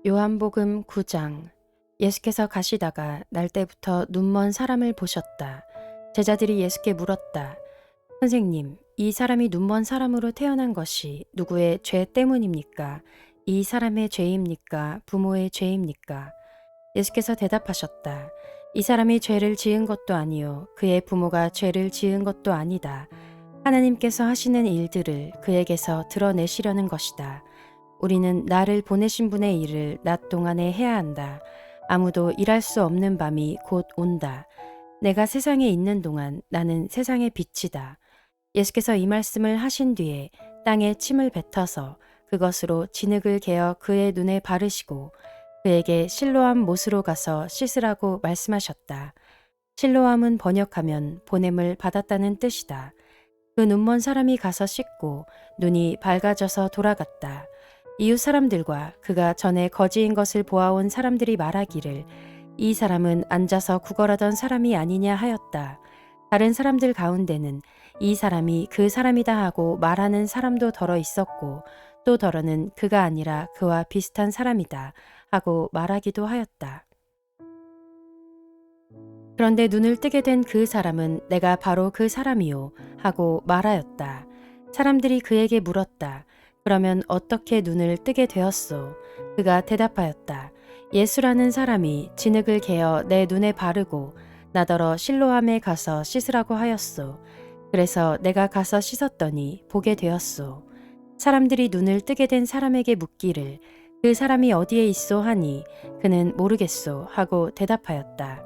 요한복음 9장. 예수께서 가시다가 날때부터 눈먼 사람을 보셨다. 제자들이 예수께 물었다. 선생님, 이 사람이 눈먼 사람으로 태어난 것이 누구의 죄 때문입니까? 이 사람의 죄입니까? 부모의 죄입니까? 예수께서 대답하셨다. 이 사람이 죄를 지은 것도 아니요 그의 부모가 죄를 지은 것도 아니다. 하나님께서 하시는 일들을 그에게서 드러내시려는 것이다. 우리는 나를 보내신 분의 일을 낮 동안에 해야 한다. 아무도 일할 수 없는 밤이 곧 온다. 내가 세상에 있는 동안 나는 세상의 빛이다. 예수께서 이 말씀을 하신 뒤에 땅에 침을 뱉어서 그것으로 진흙을 개어 그의 눈에 바르시고 그에게 실로암 못으로 가서 씻으라고 말씀하셨다. 실로암은 번역하면 보냄을 받았다는 뜻이다. 그 눈먼 사람이 가서 씻고 눈이 밝아져서 돌아갔다. 이웃 사람들과 그가 전에 거지인 것을 보아온 사람들이 말하기를 이 사람은 앉아서 구걸하던 사람이 아니냐 하였다. 다른 사람들 가운데는 이 사람이 그 사람이다 하고 말하는 사람도 더러 있었고 또 더러는 그가 아니라 그와 비슷한 사람이다 하고 말하기도 하였다. 그런데 눈을 뜨게 된 그 사람은 내가 바로 그 사람이요 하고 말하였다. 사람들이 그에게 물었다. 그러면 어떻게 눈을 뜨게 되었소? 그가 대답하였다. 예수라는 사람이 진흙을 개어 내 눈에 바르고 나더러 실로암에 가서 씻으라고 하였소. 그래서 내가 가서 씻었더니 보게 되었소. 사람들이 눈을 뜨게 된 사람에게 묻기를 그 사람이 어디에 있소 하니 그는 모르겠소 하고 대답하였다.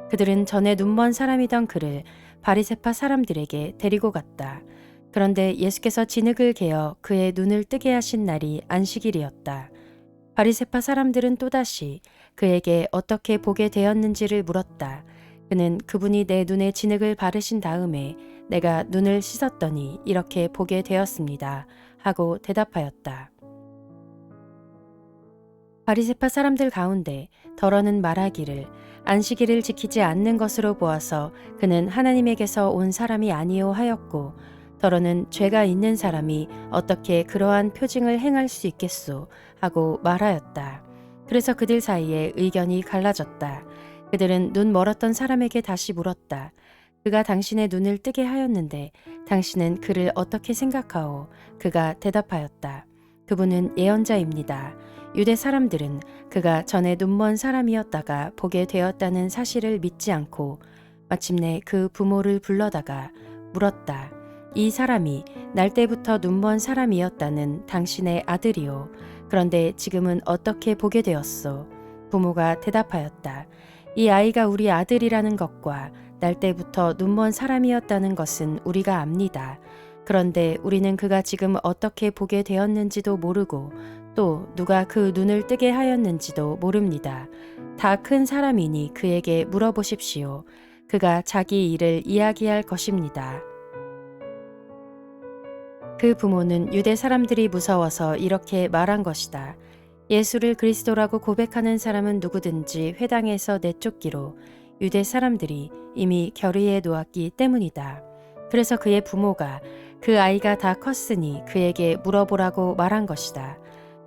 그들은 전에 눈먼 사람이던 그를 바리새파 사람들에게 데리고 갔다. 그런데 예수께서 진흙을 개어 그의 눈을 뜨게 하신 날이 안식일이었다. 바리새파 사람들은 또다시 그에게 어떻게 보게 되었는지를 물었다. 그는 그분이 내 눈에 진흙을 바르신 다음에 내가 눈을 씻었더니 이렇게 보게 되었습니다. 하고 대답하였다. 바리새파 사람들 가운데 더러는 말하기를 안식일을 지키지 않는 것으로 보아서 그는 하나님에게서 온 사람이 아니요 하였고 더러는 죄가 있는 사람이 어떻게 그러한 표징을 행할 수 있겠소 하고 말하였다. 그래서 그들 사이에 의견이 갈라졌다. 그들은 눈 멀었던 사람에게 다시 물었다. 그가 당신의 눈을 뜨게 하였는데 당신은 그를 어떻게 생각하오? 그가 대답하였다. 그분은 예언자입니다. 유대 사람들은 그가 전에 눈먼 사람이었다가 보게 되었다는 사실을 믿지 않고 마침내 그 부모를 불러다가 물었다. 이 사람이 날때부터 눈먼 사람이었다는 당신의 아들이요. 그런데 지금은 어떻게 보게 되었소? 부모가 대답하였다. 이 아이가 우리 아들이라는 것과 날때부터 눈먼 사람이었다는 것은 우리가 압니다. 그런데 우리는 그가 지금 어떻게 보게 되었는지도 모르고 또 누가 그 눈을 뜨게 하였는지도 모릅니다. 다 큰 사람이니 그에게 물어보십시오. 그가 자기 일을 이야기할 것입니다. 그 부모는 유대 사람들이 무서워서 이렇게 말한 것이다. 예수를 그리스도라고 고백하는 사람은 누구든지 회당에서 내쫓기로 유대 사람들이 이미 결의해 놓았기 때문이다. 그래서 그의 부모가 그 아이가 다 컸으니 그에게 물어보라고 말한 것이다.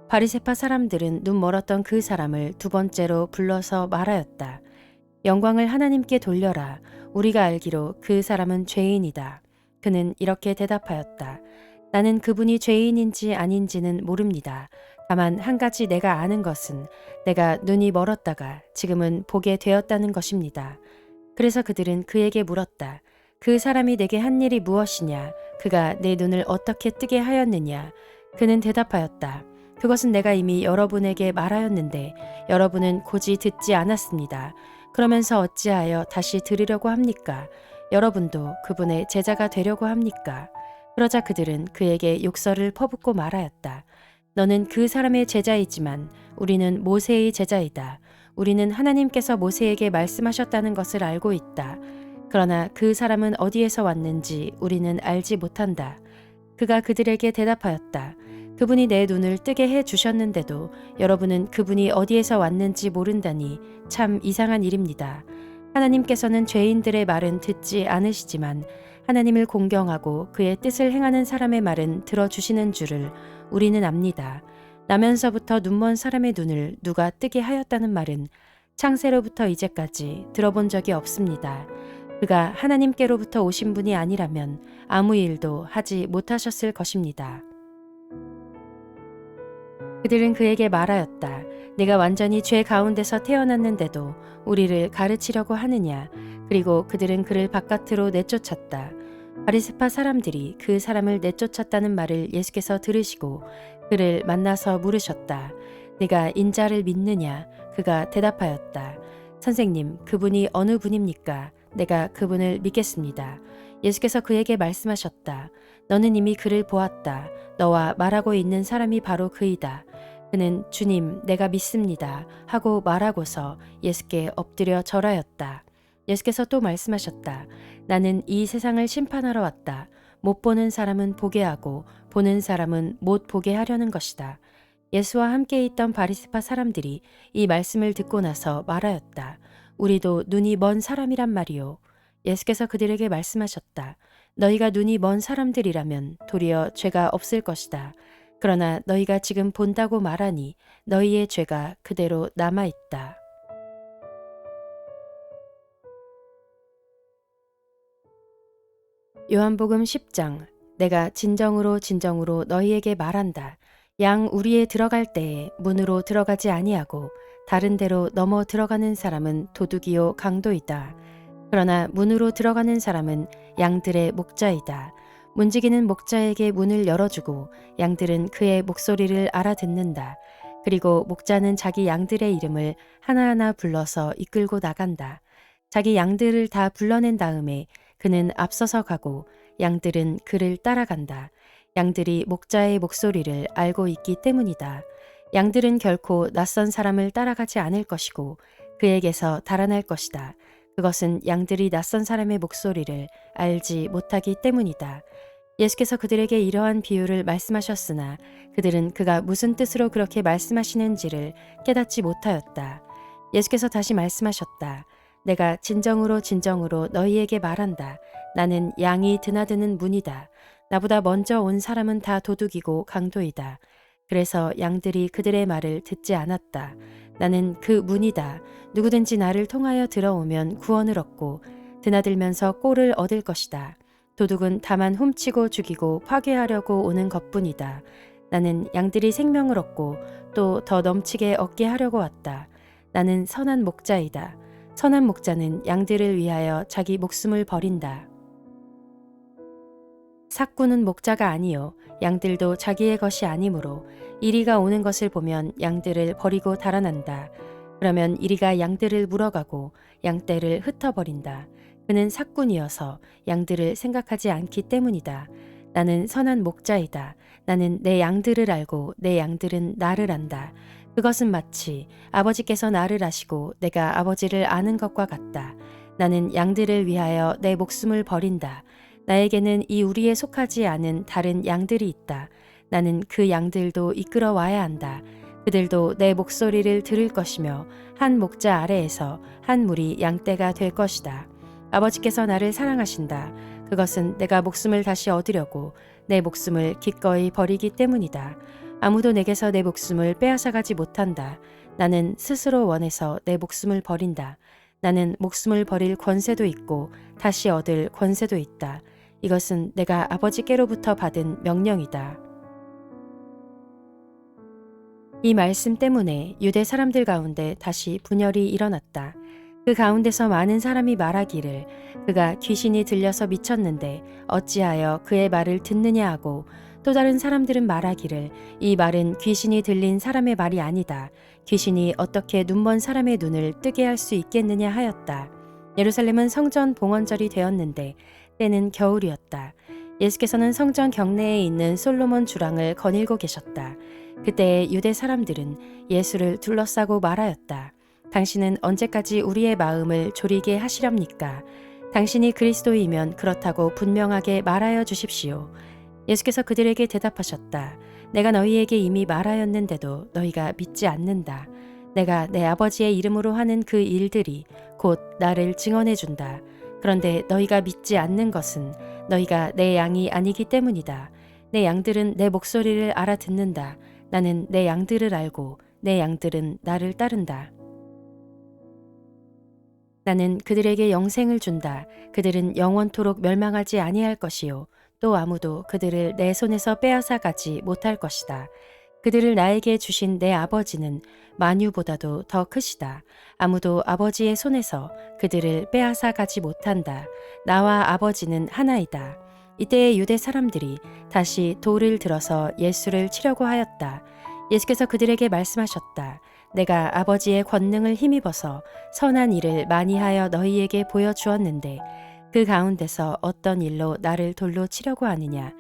바리새파 사람들은 눈 멀었던 그 사람을 두 번째로 불러서 말하였다. 영광을 하나님께 돌려라. 우리가 알기로 그 사람은 죄인이다. 그는 이렇게 대답하였다. 나는 그분이 죄인인지 아닌지는 모릅니다. 다만 한 가지 내가 아는 것은 내가 눈이 멀었다가 지금은 보게 되었다는 것입니다. 그래서 그들은 그에게 물었다. 그 사람이 내게 한 일이 무엇이냐? 그가 내 눈을 어떻게 뜨게 하였느냐? 그는 대답하였다. 그것은 내가 이미 여러분에게 말하였는데 여러분은 고지 듣지 않았습니다. 그러면서 어찌하여 다시 들으려고 합니까? 여러분도 그분의 제자가 되려고 합니까? 그러자 그들은 그에게 욕설을 퍼붓고 말하였다. 너는 그 사람의 제자이지만 우리는 모세의 제자이다. 우리는 하나님께서 모세에게 말씀하셨다는 것을 알고 있다. 그러나 그 사람은 어디에서 왔는지 우리는 알지 못한다. 그가 그들에게 대답하였다. 그분이 내 눈을 뜨게 해 주셨는데도 여러분은 그분이 어디에서 왔는지 모른다니 참 이상한 일입니다. 하나님께서는 죄인들의 말은 듣지 않으시지만 하나님을 공경하고 그의 뜻을 행하는 사람의 말은 들어주시는 줄을 우리는 압니다. 나면서부터 눈먼 사람의 눈을 누가 뜨게 하였다는 말은 창세로부터 이제까지 들어본 적이 없습니다. 그가 하나님께로부터 오신 분이 아니라면 아무 일도 하지 못하셨을 것입니다. 그들은 그에게 말하였다. 네가 완전히 죄 가운데서 태어났는데도 우리를 가르치려고 하느냐. 그리고 그들은 그를 바깥으로 내쫓았다. 바리새파 사람들이 그 사람을 내쫓았다는 말을 예수께서 들으시고 그를 만나서 물으셨다. 네가 인자를 믿느냐? 그가 대답하였다. 선생님, 그분이 어느 분입니까? 내가 그분을 믿겠습니다. 예수께서 그에게 말씀하셨다. 너는 이미 그를 보았다. 너와 말하고 있는 사람이 바로 그이다. 그는 주님, 내가 믿습니다. 하고 말하고서 예수께 엎드려 절하였다. 예수께서 또 말씀하셨다. 나는 이 세상을 심판하러 왔다. 못 보는 사람은 보게 하고 보는 사람은 못 보게 하려는 것이다. 예수와 함께 있던 바리새파 사람들이 이 말씀을 듣고 나서 말하였다. 우리도 눈이 먼 사람이란 말이요. 예수께서 그들에게 말씀하셨다. 너희가 눈이 먼 사람들이라면 도리어 죄가 없을 것이다. 그러나 너희가 지금 본다고 말하니 너희의 죄가 그대로 남아있다. 요한복음 10장. 내가 진정으로 진정으로 너희에게 말한다. 양 우리에 들어갈 때에 문으로 들어가지 아니하고 다른 데로 넘어 들어가는 사람은 도둑이요 강도이다. 그러나 문으로 들어가는 사람은 양들의 목자이다. 문지기는 목자에게 문을 열어주고 양들은 그의 목소리를 알아듣는다. 그리고 목자는 자기 양들의 이름을 하나하나 불러서 이끌고 나간다. 자기 양들을 다 불러낸 다음에 그는 앞서서 가고 양들은 그를 따라간다. 양들이 목자의 목소리를 알고 있기 때문이다. 양들은 결코 낯선 사람을 따라가지 않을 것이고 그에게서 달아날 것이다. 그것은 양들이 낯선 사람의 목소리를 알지 못하기 때문이다. 예수께서 그들에게 이러한 비유를 말씀하셨으나 그들은 그가 무슨 뜻으로 그렇게 말씀하시는지를 깨닫지 못하였다. 예수께서 다시 말씀하셨다. 내가 진정으로 진정으로 너희에게 말한다. 나는 양이 드나드는 문이다. 나보다 먼저 온 사람은 다 도둑이고 강도이다. 그래서 양들이 그들의 말을 듣지 않았다. 나는 그 문이다. 누구든지 나를 통하여 들어오면 구원을 얻고 드나들면서 꼴을 얻을 것이다. 도둑은 다만 훔치고 죽이고 파괴하려고 오는 것뿐이다. 나는 양들이 생명을 얻고 또 더 넘치게 얻게 하려고 왔다. 나는 선한 목자이다. 선한 목자는 양들을 위하여 자기 목숨을 버린다. 삭구는 목자가 아니요 양들도 자기의 것이 아니므로 이리가 오는 것을 보면 양들을 버리고 달아난다. 그러면 이리가 양들을 물어가고 양떼를 흩어버린다. 그는 삭군이어서 양들을 생각하지 않기 때문이다. 나는 선한 목자이다. 나는 내 양들을 알고 내 양들은 나를 안다. 그것은 마치 아버지께서 나를 아시고 내가 아버지를 아는 것과 같다. 나는 양들을 위하여 내 목숨을 버린다. 나에게는 이 우리에 속하지 않은 다른 양들이 있다. 나는 그 양들도 이끌어 와야 한다. 그들도 내 목소리를 들을 것이며 한 목자 아래에서 한 무리 양떼가 될 것이다. 아버지께서 나를 사랑하신다. 그것은 내가 목숨을 다시 얻으려고 내 목숨을 기꺼이 버리기 때문이다. 아무도 내게서 내 목숨을 빼앗아가지 못한다. 나는 스스로 원해서 내 목숨을 버린다. 나는 목숨을 버릴 권세도 있고 다시 얻을 권세도 있다. 이것은 내가 아버지께로부터 받은 명령이다. 이 말씀 때문에 유대 사람들 가운데 다시 분열이 일어났다. 그 가운데서 많은 사람이 말하기를 그가 귀신이 들려서 미쳤는데 어찌하여 그의 말을 듣느냐 하고 또 다른 사람들은 말하기를 이 말은 귀신이 들린 사람의 말이 아니다. 귀신이 어떻게 눈먼 사람의 눈을 뜨게 할 수 있겠느냐 하였다. 예루살렘은 성전 봉헌절이 되었는데 때는 겨울이었다. 예수께서는 성전 경내에 있는 솔로몬 주랑을 거닐고 계셨다. 그때 유대 사람들은 예수를 둘러싸고 말하였다. 당신은 언제까지 우리의 마음을 졸이게 하시렵니까? 당신이 그리스도이면 그렇다고 분명하게 말하여 주십시오. 예수께서 그들에게 대답하셨다. 내가 너희에게 이미 말하였는데도 너희가 믿지 않는다. 내가 내 아버지의 이름으로 하는 그 일들이 곧 나를 증언해 준다. 그런데 너희가 믿지 않는 것은 너희가 내 양이 아니기 때문이다. 내 양들은 내 목소리를 알아듣는다. 나는 내 양들을 알고 내 양들은 나를 따른다. 나는 그들에게 영생을 준다. 그들은 영원토록 멸망하지 아니할 것이요. 또 아무도 그들을 내 손에서 빼앗아 가지 못할 것이다. 그들을 나에게 주신 내 아버지는 만유보다도 더 크시다. 아무도 아버지의 손에서 그들을 빼앗아 가지 못한다. 나와 아버지는 하나이다. 이때에 유대 사람들이 다시 돌을 들어서 예수를 치려고 하였다. 예수께서 그들에게 말씀하셨다. 내가 아버지의 권능을 힘입어서 선한 일을 많이 하여 너희에게 보여주었는데 그 가운데서 어떤 일로 나를 돌로 치려고 하느냐?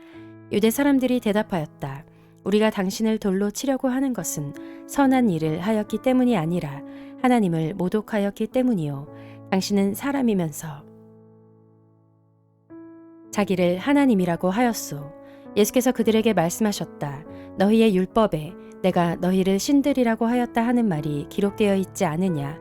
유대 사람들이 대답하였다. 우리가 당신을 돌로 치려고 하는 것은 선한 일을 하였기 때문이 아니라 하나님을 모독하였기 때문이요. 당신은 사람이면서 자기를 하나님이라고 하였소. 예수께서 그들에게 말씀하셨다. 너희의 율법에 내가 너희를 신들이라고 하였다 하는 말이 기록되어 있지 않으냐?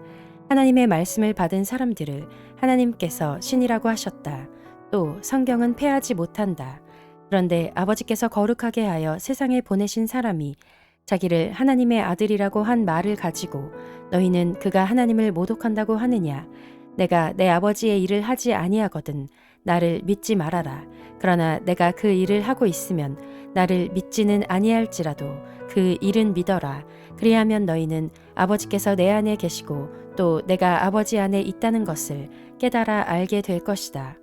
하나님의 말씀을 받은 사람들을 하나님께서 신이라고 하셨다. 또 성경은 패하지 못한다. 그런데 아버지께서 거룩하게 하여 세상에 보내신 사람이 자기를 하나님의 아들이라고 한 말을 가지고 너희는 그가 하나님을 모독한다고 하느냐? 내가 내 아버지의 일을 하지 아니하거든 나를 믿지 말아라. 그러나 내가 그 일을 하고 있으면 나를 믿지는 아니할지라도 그 일은 믿어라. 그리하면 너희는 아버지께서 내 안에 계시고 또 내가 아버지 안에 있다는 것을 깨달아 알게 될 것이다.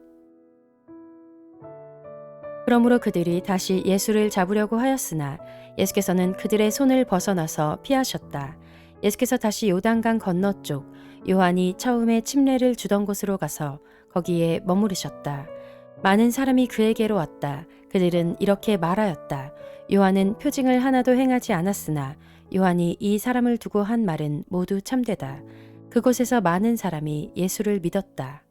그러므로 그들이 다시 예수를 잡으려고 하였으나 예수께서는 그들의 손을 벗어나서 피하셨다. 예수께서 다시 요단강 건너쪽 요한이 처음에 침례를 주던 곳으로 가서 거기에 머무르셨다. 많은 사람이 그에게로 왔다. 그들은 이렇게 말하였다. 요한은 표징을 하나도 행하지 않았으나 요한이 이 사람을 두고 한 말은 모두 참되다. 그곳에서 많은 사람이 예수를 믿었다.